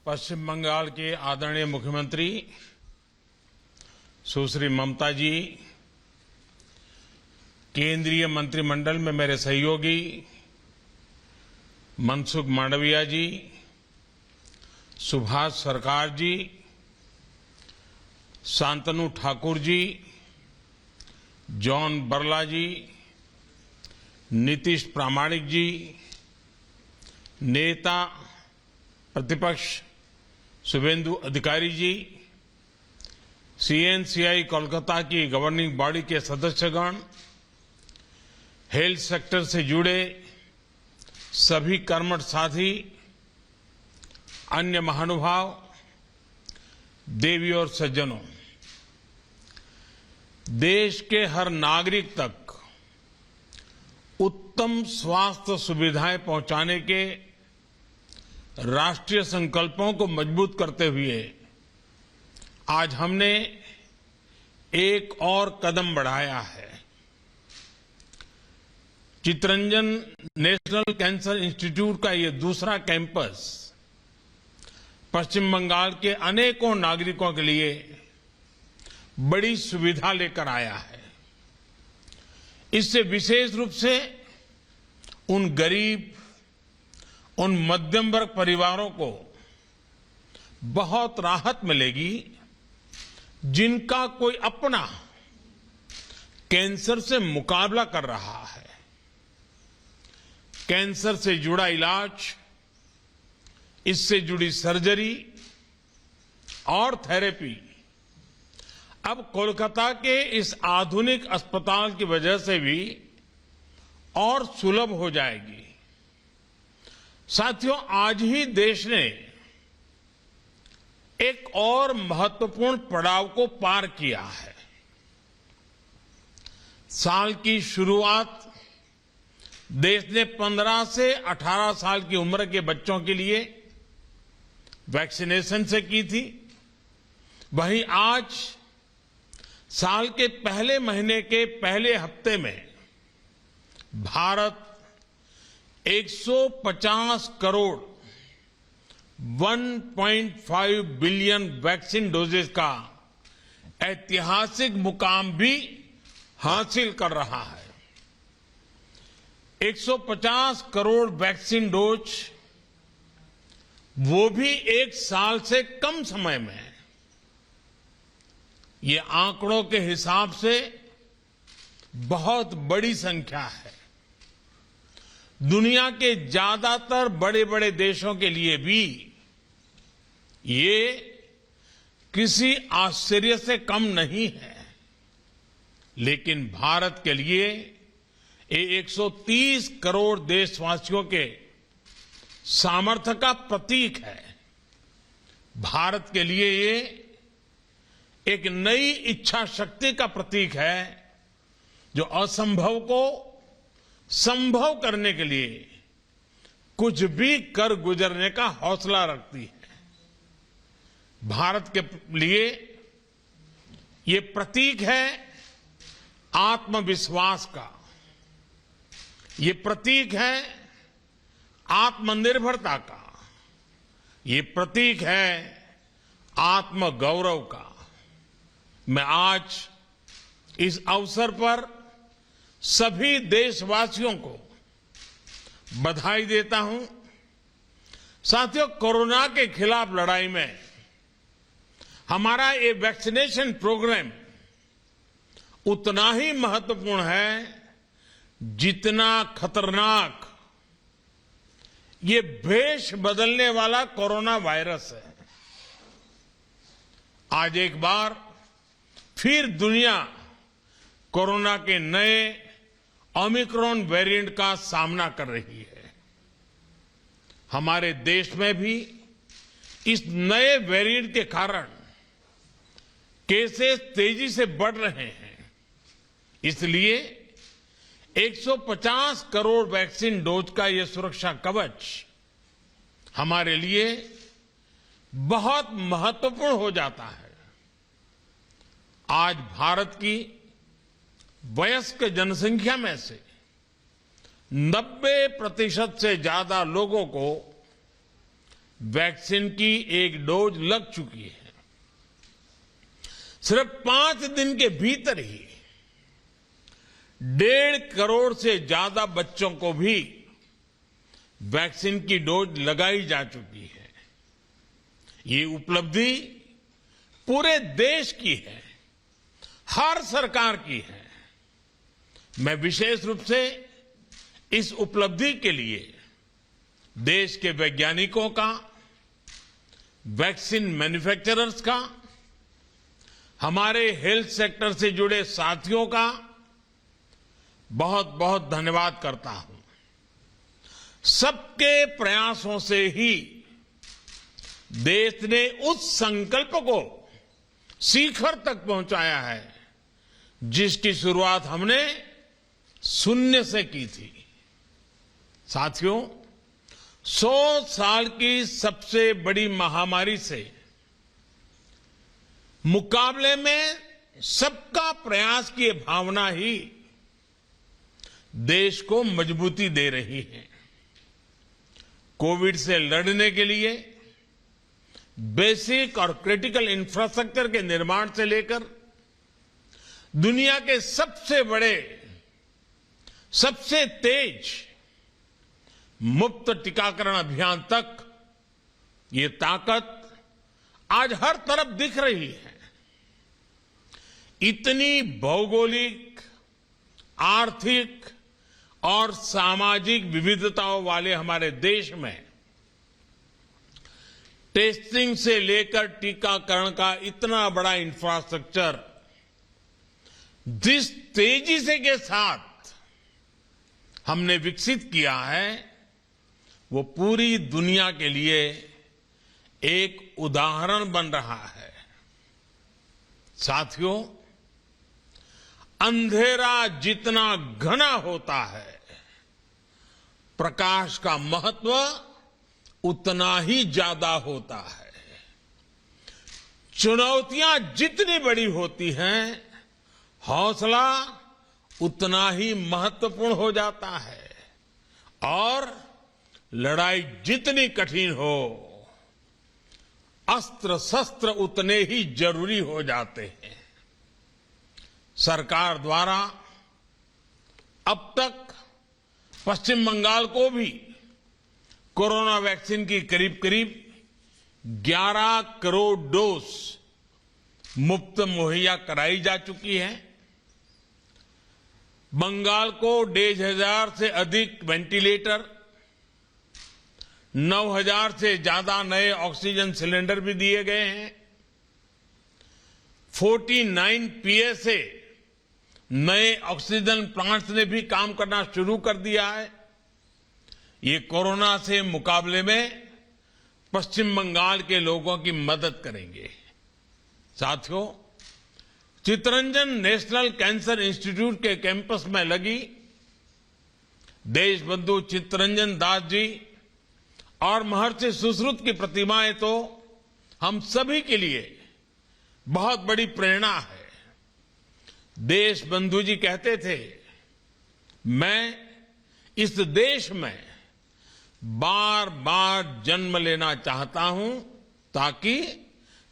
पश्चिम बंगाल के आदरणीय मुख्यमंत्री सुश्री ममता जी, केंद्रीय मंत्रिमंडल में मेरे सहयोगी मनसुख मांडविया जी, सुभाष सरकार जी, शांतनु ठाकुर जी, जॉन बरला जी, नीतीश प्रामाणिक जी, नेता प्रतिपक्ष शुभेंदु अधिकारी जी, सीएनसीआई कोलकाता की गवर्निंग बॉडी के सदस्यगण, हेल्थ सेक्टर से जुड़े सभी कर्मठ साथी, अन्य महानुभाव, देवी और सज्जनों, देश के हर नागरिक तक उत्तम स्वास्थ्य सुविधाएं पहुंचाने के राष्ट्रीय संकल्पों को मजबूत करते हुए आज हमने एक और कदम बढ़ाया है। चित्तरंजन नेशनल कैंसर इंस्टीट्यूट का ये दूसरा कैंपस पश्चिम बंगाल के अनेकों नागरिकों के लिए बड़ी सुविधा लेकर आया है। इससे विशेष रूप से उन गरीब, उन मध्यम वर्ग परिवारों को बहुत राहत मिलेगी जिनका कोई अपना कैंसर से मुकाबला कर रहा है। कैंसर से जुड़ा इलाज, इससे जुड़ी सर्जरी और थेरेपी अब कोलकाता के इस आधुनिक अस्पताल की वजह से भी और सुलभ हो जाएगी। साथियों, आज ही देश ने एक और महत्वपूर्ण पड़ाव को पार किया है। साल की शुरुआत देश ने 15 से 18 साल की उम्र के बच्चों के लिए वैक्सीनेशन से की थी। वहीं आज साल के पहले महीने के पहले हफ्ते में Bharat 150 crore 1.5 billion vaccine doses का ऐतिहासिक मुकाम भी हासिल कर रहा है। 150 करोड़ वैक्सीन डोज, वो भी एक साल से कम समय में। ये आंकड़ों के हिसाब से बहुत बड़ी संख्या है। दुनिया के ज्यादातर बड़े बड़े देशों के लिए भी ये किसी आश्चर्य से कम नहीं है, लेकिन भारत के लिए ये 130 करोड़ देशवासियों के सामर्थ्य का प्रतीक है। भारत के लिए ये एक नई इच्छा शक्ति का प्रतीक है जो असंभव को संभव करने के लिए कुछ भी कर गुजरने का हौसला रखती है। भारत के लिए ये प्रतीक है आत्मविश्वास का, ये प्रतीक है आत्मनिर्भरता का, ये प्रतीक है आत्मगौरव का। मैं आज इस अवसर पर सभी देशवासियों को बधाई देता हूं। साथियों, कोरोना के खिलाफ लड़ाई में हमारा ये वैक्सीनेशन प्रोग्राम उतना ही महत्वपूर्ण है जितना खतरनाक ये भेष बदलने वाला कोरोना वायरस है। आज एक बार फिर दुनिया कोरोना के नए ओमिक्रॉन वेरिएंट का सामना कर रही है। हमारे देश में भी इस नए वेरिएंट के कारण केसेस तेजी से बढ़ रहे हैं। इसलिए 150 करोड़ वैक्सीन डोज का ये सुरक्षा कवच हमारे लिए बहुत महत्वपूर्ण हो जाता है। आज भारत की वयस्क जनसंख्या में से 90% से ज्यादा लोगों को वैक्सीन की एक डोज लग चुकी है। सिर्फ 5 दिन के भीतर ही 1.5 करोड़ से ज्यादा बच्चों को भी वैक्सीन की डोज लगाई जा चुकी है। ये उपलब्धि पूरे देश की है, हर सरकार की है। मैं विशेष रूप से इस उपलब्धि के लिए देश के वैज्ञानिकों का, वैक्सीन मैन्युफैक्चरर्स का, हमारे हेल्थ सेक्टर से जुड़े साथियों का बहुत बहुत धन्यवाद करता हूं। सबके प्रयासों से ही देश ने उस संकल्प को शिखर तक पहुंचाया है जिसकी शुरुआत हमने शून्य से की थी। साथियों, 100 साल की सबसे बड़ी महामारी से मुकाबले में सबका प्रयास की भावना ही देश को मजबूती दे रही है। कोविड से लड़ने के लिए बेसिक और क्रिटिकल इंफ्रास्ट्रक्चर के निर्माण से लेकर दुनिया के सबसे बड़े, सबसे तेज मुफ्त टीकाकरण अभियान तक ये ताकत आज हर तरफ दिख रही है। इतनी भौगोलिक, आर्थिक और सामाजिक विविधताओं वाले हमारे देश में टेस्टिंग से लेकर टीकाकरण का इतना बड़ा इंफ्रास्ट्रक्चर जिस तेजी से के साथ हमने विकसित किया है, वो पूरी दुनिया के लिए एक उदाहरण बन रहा है। साथियों, अंधेरा जितना घना होता है, प्रकाश का महत्व उतना ही ज्यादा होता है। चुनौतियां जितनी बड़ी होती हैं, हौसला उतना ही महत्वपूर्ण हो जाता है और लड़ाई जितनी कठिन हो, अस्त्र शस्त्र उतने ही जरूरी हो जाते हैं। सरकार द्वारा अब तक पश्चिम बंगाल को भी कोरोना वैक्सीन की करीब करीब 11 करोड़ डोज मुफ्त मुहैया कराई जा चुकी है। बंगाल को 1,500 से अधिक वेंटिलेटर, 9,000 से ज्यादा नए ऑक्सीजन सिलेंडर भी दिए गए हैं। 49 पीएसए नए ऑक्सीजन प्लांट्स ने भी काम करना शुरू कर दिया है। ये कोरोना से मुकाबले में पश्चिम बंगाल के लोगों की मदद करेंगे। साथियों, चित्तरंजन नेशनल कैंसर इंस्टीट्यूट के कैंपस में लगी देशबंधु चित्तरंजन दास जी और महर्षि सुश्रुत की प्रतिमाएं तो हम सभी के लिए बहुत बड़ी प्रेरणा है। देशबंधु जी कहते थे, मैं इस देश में बार बार जन्म लेना चाहता हूं ताकि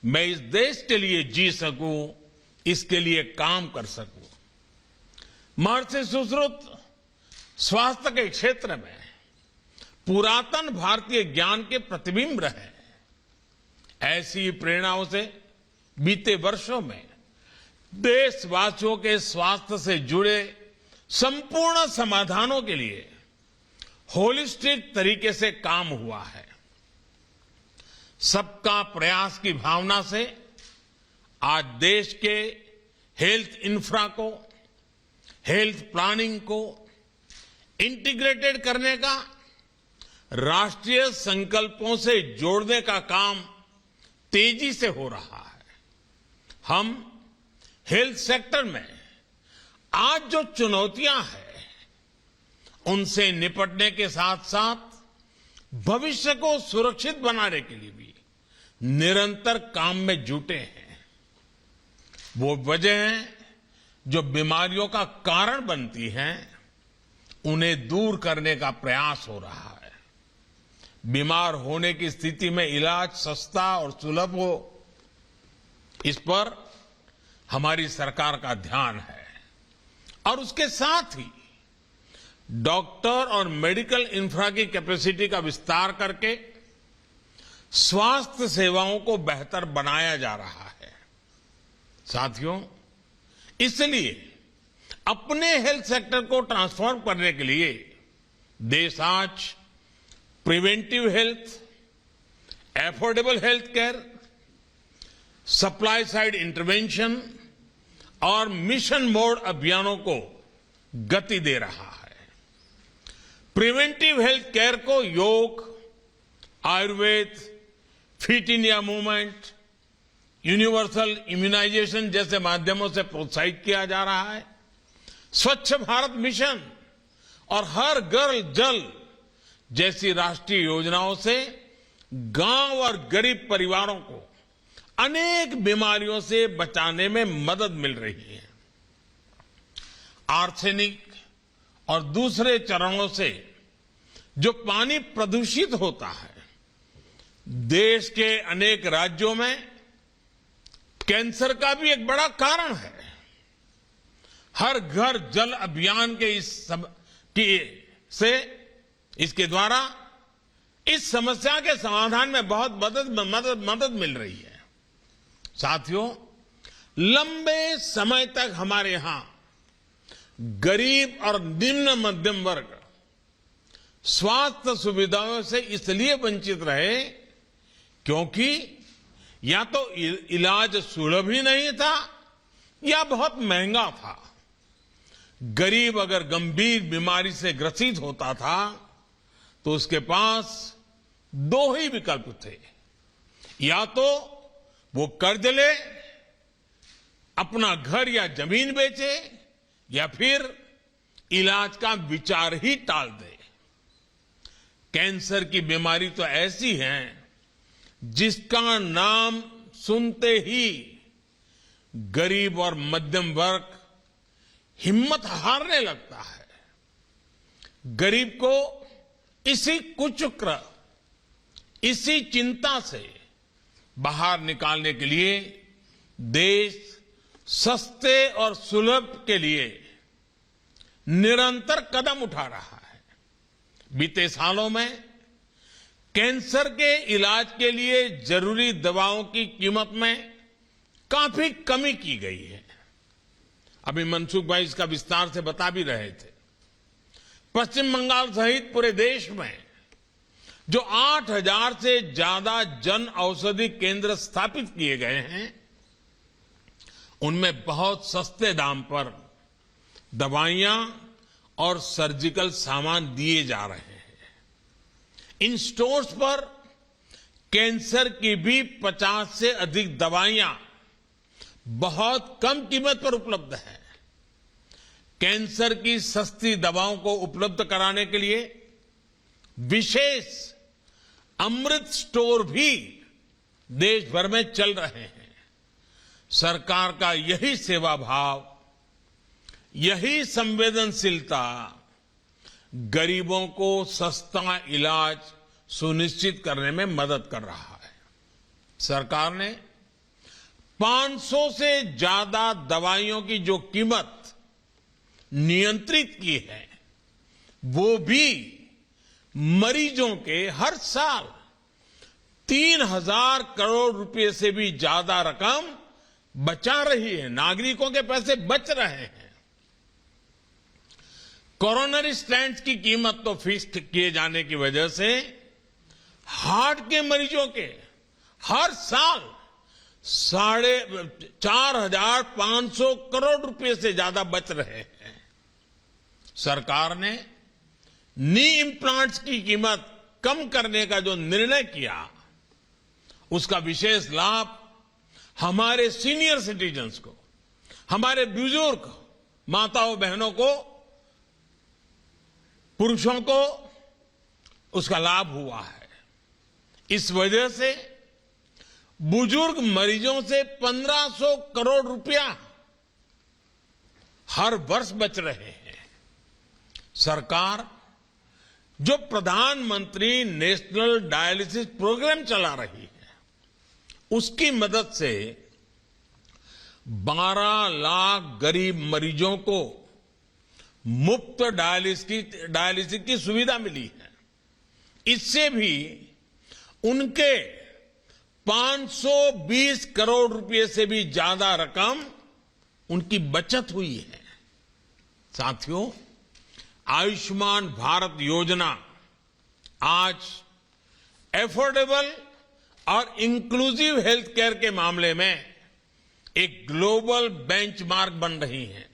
मैं इस देश के लिए जी सकूं, इसके लिए काम कर सकूं। महर्षि सुश्रुत स्वास्थ्य के क्षेत्र में पुरातन भारतीय ज्ञान के प्रतिबिंब रहे। ऐसी प्रेरणाओं से बीते वर्षों में देशवासियों के स्वास्थ्य से जुड़े संपूर्ण समाधानों के लिए होलिस्टिक तरीके से काम हुआ है। सबका प्रयास की भावना से आज देश के हेल्थ इंफ्रा को, हेल्थ प्लानिंग को इंटीग्रेटेड करने का, राष्ट्रीय संकल्पों से जोड़ने का काम तेजी से हो रहा है। हम हेल्थ सेक्टर में आज जो चुनौतियां हैं, उनसे निपटने के साथ साथ भविष्य को सुरक्षित बनाने के लिए भी निरंतर काम में जुटे हैं। वो वजहें जो बीमारियों का कारण बनती हैं, उन्हें दूर करने का प्रयास हो रहा है। बीमार होने की स्थिति में इलाज सस्ता और सुलभ हो, इस पर हमारी सरकार का ध्यान है। और उसके साथ ही डॉक्टर और मेडिकल इंफ्रा की कैपेसिटी का विस्तार करके स्वास्थ्य सेवाओं को बेहतर बनाया जा रहा है। साथियों, इसलिए अपने हेल्थ सेक्टर को ट्रांसफॉर्म करने के लिए देश आज preventive health, affordable health care, supply side intervention और मिशन मोड अभियानों को गति दे रहा है। प्रिवेंटिव हेल्थ केयर को yoga, Ayurveda, fit India movement, universal immunisation जैसे माध्यमों से प्रोत्साहित किया जा रहा है। स्वच्छ भारत मिशन और हर घर जल जैसी राष्ट्रीय योजनाओं से गांव और गरीब परिवारों को अनेक बीमारियों से बचाने में मदद मिल रही है। आर्सेनिक और दूसरे चरणों से जो पानी प्रदूषित होता है, देश के अनेक राज्यों में कैंसर का भी एक बड़ा कारण है। हर घर जल अभियान के इसके द्वारा इस समस्या के समाधान में बहुत मदद मिल रही है। साथियों, लंबे समय तक हमारे यहां गरीब और निम्न मध्यम वर्ग स्वास्थ्य सुविधाओं से इसलिए वंचित रहे क्योंकि या तो इलाज सुलभ ही नहीं था या बहुत महंगा था। गरीब अगर गंभीर बीमारी से ग्रसित होता था तो उसके पास दो ही विकल्प थे, या तो वो कर्ज ले, अपना घर या जमीन बेचे, या फिर इलाज का विचार ही टाल दे। कैंसर की बीमारी तो ऐसी है जिसका नाम सुनते ही गरीब और मध्यम वर्ग हिम्मत हारने लगता है। गरीब को इसी कुचक्र, इसी चिंता से बाहर निकालने के लिए देश सस्ते और सुलभ के लिए निरंतर कदम उठा रहा है। बीते सालों में कैंसर के इलाज के लिए जरूरी दवाओं की कीमत में काफी कमी की गई है। अभी मनसुख भाई इसका विस्तार से बता भी रहे थे। पश्चिम बंगाल सहित पूरे देश में जो 8,000 से ज्यादा जन औषधि केंद्र स्थापित किए गए हैं, उनमें बहुत सस्ते दाम पर दवाइयां और सर्जिकल सामान दिए जा रहे हैं। इन स्टोर्स पर कैंसर की भी 50 से अधिक दवाइयां बहुत कम कीमत पर उपलब्ध है। कैंसर की सस्ती दवाओं को उपलब्ध कराने के लिए विशेष अमृत स्टोर भी देश भर में चल रहे हैं। सरकार का यही सेवा भाव, यही संवेदनशीलता गरीबों को सस्ता इलाज सुनिश्चित करने में मदद कर रहा है। सरकार ने 500 से ज्यादा दवाइयों की जो कीमत नियंत्रित की है, वो भी मरीजों के हर साल 3,000 करोड़ रुपए से भी ज्यादा रकम बचा रही है। नागरिकों के पैसे बच रहे हैं। कोरोनरी स्टेंट्स की कीमत तो फिक्स किए जाने की वजह से हार्ट के मरीजों के हर साल 4,500 करोड़ रुपए से ज्यादा बच रहे हैं। सरकार ने नी इम्प्लांट्स की कीमत कम करने का जो निर्णय किया, उसका विशेष लाभ हमारे सीनियर सिटीजन्स को, हमारे बुजुर्ग माताओं बहनों को, पुरुषों को उसका लाभ हुआ है। इस वजह से बुजुर्ग मरीजों से 1,500 करोड़ रुपया हर वर्ष बच रहे हैं। सरकार जो प्रधानमंत्री नेशनल डायलिसिस प्रोग्राम चला रही है, उसकी मदद से 12 लाख गरीब मरीजों को मुफ्त डायलिसिस की सुविधा मिली है। इससे भी उनके 520 करोड़ रुपए से भी ज्यादा रकम उनकी बचत हुई है। साथियों, आयुष्मान भारत योजना आज एफोर्डेबल और इंक्लूसिव हेल्थ केयर के मामले में एक ग्लोबल बेंचमार्क बन रही है।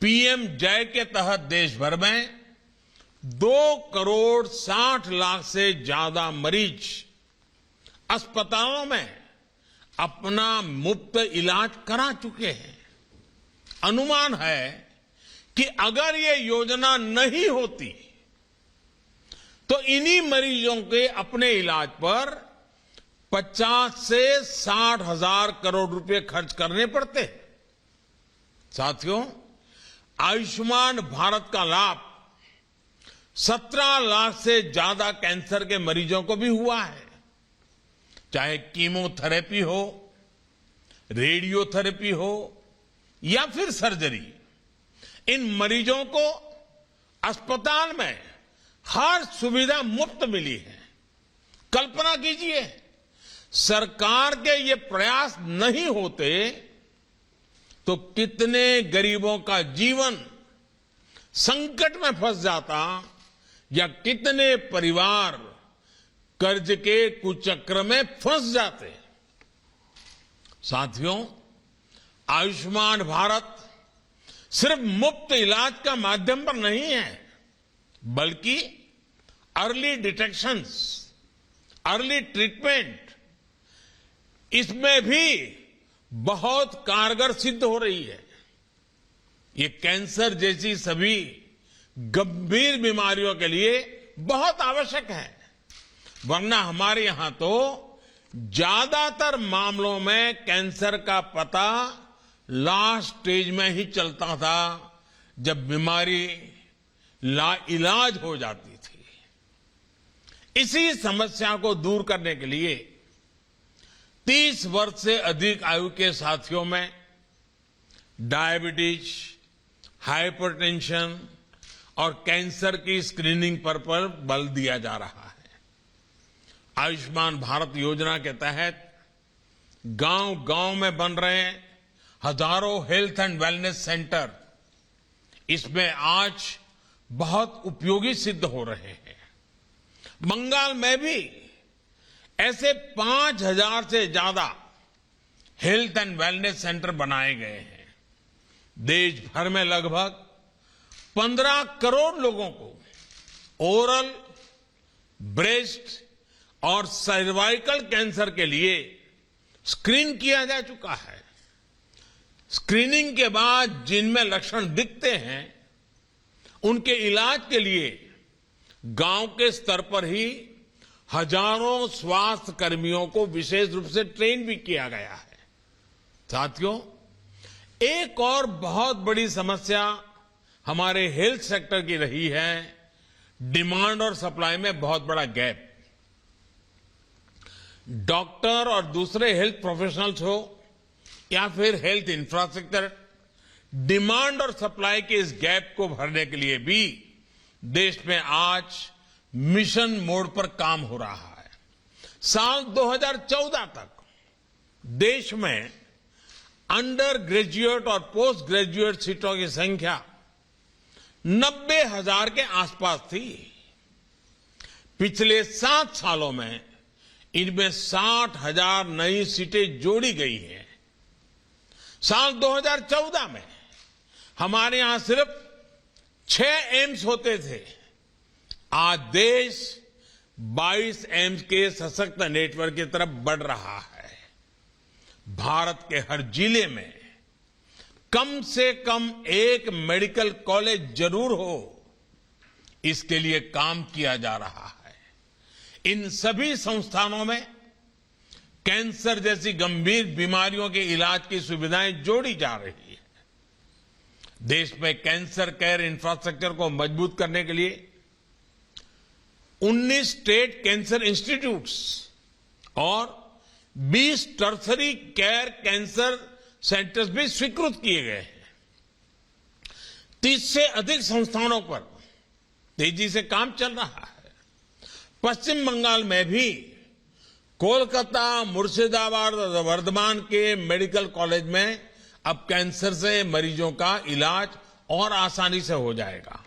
पीएम जय के तहत देश भर में 2 करोड़ 60 लाख से ज्यादा मरीज अस्पतालों में अपना मुफ्त इलाज करा चुके हैं। अनुमान है कि अगर ये योजना नहीं होती तो इन्हीं मरीजों के अपने इलाज पर 50 से 60 हजार करोड़ रुपए खर्च करने पड़ते। साथियों, आयुष्मान भारत का लाभ 17 लाख से ज्यादा कैंसर के मरीजों को भी हुआ है। चाहे कीमोथेरेपी हो, रेडियोथेरेपी हो या फिर सर्जरी, इन मरीजों को अस्पताल में हर सुविधा मुफ्त मिली है। कल्पना कीजिए, सरकार के ये प्रयास नहीं होते तो कितने गरीबों का जीवन संकट में फंस जाता या कितने परिवार कर्ज के कुचक्र में फंस जाते। साथियों, आयुष्मान भारत सिर्फ मुफ्त इलाज का माध्यम पर नहीं है, बल्कि अर्ली डिटेक्शंस, अर्ली ट्रीटमेंट, इसमें भी बहुत कारगर सिद्ध हो रही है। ये कैंसर जैसी सभी गंभीर बीमारियों के लिए बहुत आवश्यक है, वरना हमारे यहां तो ज्यादातर मामलों में कैंसर का पता लास्ट स्टेज में ही चलता था, जब बीमारी लाइलाज हो जाती थी। इसी समस्या को दूर करने के लिए 30 वर्ष से अधिक आयु के साथियों में डायबिटीज, हाइपरटेंशन और कैंसर की स्क्रीनिंग पर बल दिया जा रहा है। आयुष्मान भारत योजना के तहत गांव-गांव में बन रहे हजारों हेल्थ एंड वेलनेस सेंटर इसमें आज बहुत उपयोगी सिद्ध हो रहे हैं। बंगाल में भी ऐसे 5000 से ज्यादा हेल्थ एंड वेलनेस सेंटर बनाए गए हैं। देश भर में लगभग 15 करोड़ लोगों को ओरल, ब्रेस्ट और सर्वाइकल कैंसर के लिए स्क्रीन किया जा चुका है। स्क्रीनिंग के बाद जिनमें लक्षण दिखते हैं, उनके इलाज के लिए गांव के स्तर पर ही हजारों स्वास्थ्य कर्मियों को विशेष रूप से ट्रेन भी किया गया है। साथियों, एक और बहुत बड़ी समस्या हमारे हेल्थ सेक्टर की रही है, डिमांड और सप्लाई में बहुत बड़ा गैप। डॉक्टर और दूसरे हेल्थ प्रोफेशनल्स हो या फिर हेल्थ इंफ्रास्ट्रक्चर, डिमांड और सप्लाई के इस गैप को भरने के लिए भी देश में आज मिशन मोड पर काम हो रहा है। साल 2014 तक देश में अंडर ग्रेजुएट और पोस्ट ग्रेजुएट सीटों की संख्या 90,000 के आसपास थी। पिछले 7 सालों में इनमें 60,000 नई सीटें जोड़ी गई हैं। साल 2014 में हमारे यहां सिर्फ 6 एम्स होते थे। आज देश 22 एम्स के सशक्त नेटवर्क की तरफ बढ़ रहा है। भारत के हर जिले में कम से कम एक मेडिकल कॉलेज जरूर हो, इसके लिए काम किया जा रहा है। इन सभी संस्थानों में कैंसर जैसी गंभीर बीमारियों के इलाज की सुविधाएं जोड़ी जा रही है। देश में कैंसर केयर इंफ्रास्ट्रक्चर को मजबूत करने के लिए 19 स्टेट कैंसर इंस्टीट्यूट्स और 20 टर्सरी केयर कैंसर सेंटर्स भी स्वीकृत किए गए हैं। 30 से अधिक संस्थानों पर तेजी से काम चल रहा है। पश्चिम बंगाल में भी कोलकाता, मुर्शिदाबाद और वर्धमान के मेडिकल कॉलेज में अब कैंसर से मरीजों का इलाज और आसानी से हो जाएगा।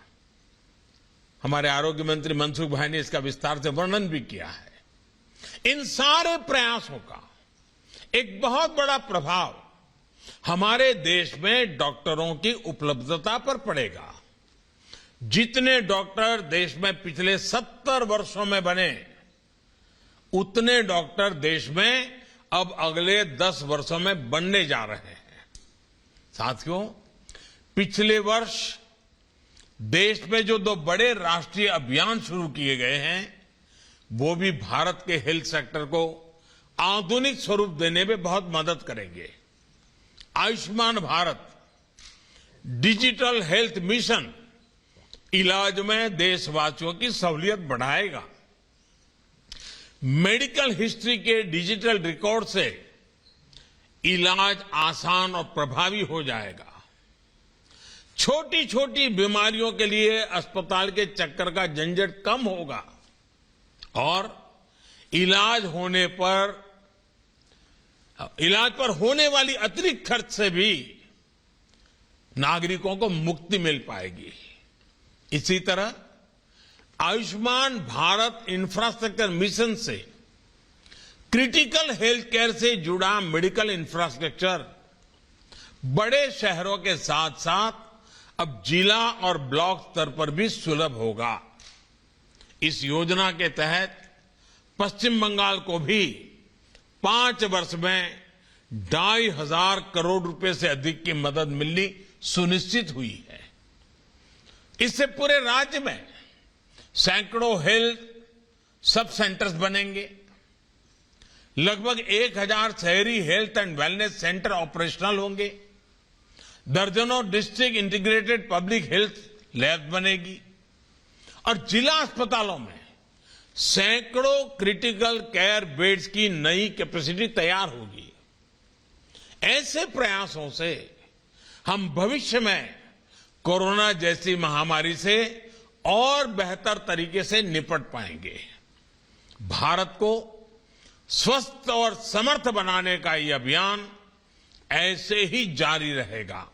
हमारे आरोग्य मंत्री मनसुख भाई ने इसका विस्तार से वर्णन भी किया है। इन सारे प्रयासों का एक बहुत बड़ा प्रभाव हमारे देश में डॉक्टरों की उपलब्धता पर पड़ेगा। जितने डॉक्टर देश में पिछले 70 वर्षों में बने, उतने डॉक्टर देश में अब अगले 10 वर्षों में बनने जा रहे हैं। साथियों, पिछले वर्ष देश में जो 2 बड़े राष्ट्रीय अभियान शुरू किए गए हैं, वो भी भारत के हेल्थ सेक्टर को आधुनिक स्वरूप देने में बहुत मदद करेंगे। Ayushman Bharat digital health mission इलाज में देशवासियों की सहूलियत बढ़ाएगा। मेडिकल हिस्ट्री के डिजिटल रिकॉर्ड से इलाज आसान और प्रभावी हो जाएगा। छोटी छोटी बीमारियों के लिए अस्पताल के चक्कर का झंझट कम होगा और इलाज पर होने वाली अतिरिक्त खर्च से भी नागरिकों को मुक्ति मिल पाएगी। इसी तरह आयुष्मान भारत इंफ्रास्ट्रक्चर मिशन से क्रिटिकल हेल्थ केयर से जुड़ा मेडिकल इंफ्रास्ट्रक्चर बड़े शहरों के साथ साथ अब जिला और ब्लॉक स्तर पर भी सुलभ होगा। इस योजना के तहत पश्चिम बंगाल को भी 5 वर्ष में 2,500 करोड़ रुपए से अधिक की मदद मिलनी सुनिश्चित हुई है। इससे पूरे राज्य में सैकड़ों हेल्थ सब सेंटर्स बनेंगे। लगभग 1,000 शहरी health and wellness centre operational होंगे। दर्जनों district integrated public health lab बनेगी और जिला अस्पतालों में सैकड़ों क्रिटिकल केयर बेड्स की नई कैपेसिटी तैयार होगी। ऐसे प्रयासों से हम भविष्य में कोरोना जैसी महामारी से और बेहतर तरीके से निपट पाएंगे। भारत को स्वस्थ और समर्थ बनाने का ये अभियान ऐसे ही जारी रहेगा।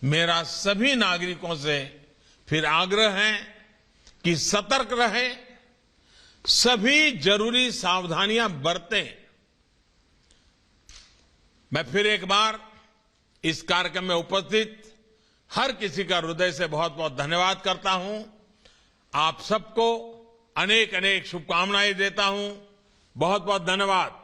मेरा सभी नागरिकों से फिर आग्रह है कि सतर्क रहें, सभी जरूरी सावधानियां बरतें। मैं फिर एक बार इस कार्यक्रम में उपस्थित हर किसी का हृदय से बहुत बहुत धन्यवाद करता हूं। आप सबको अनेक अनेक शुभकामनाएं देता हूं। बहुत बहुत धन्यवाद।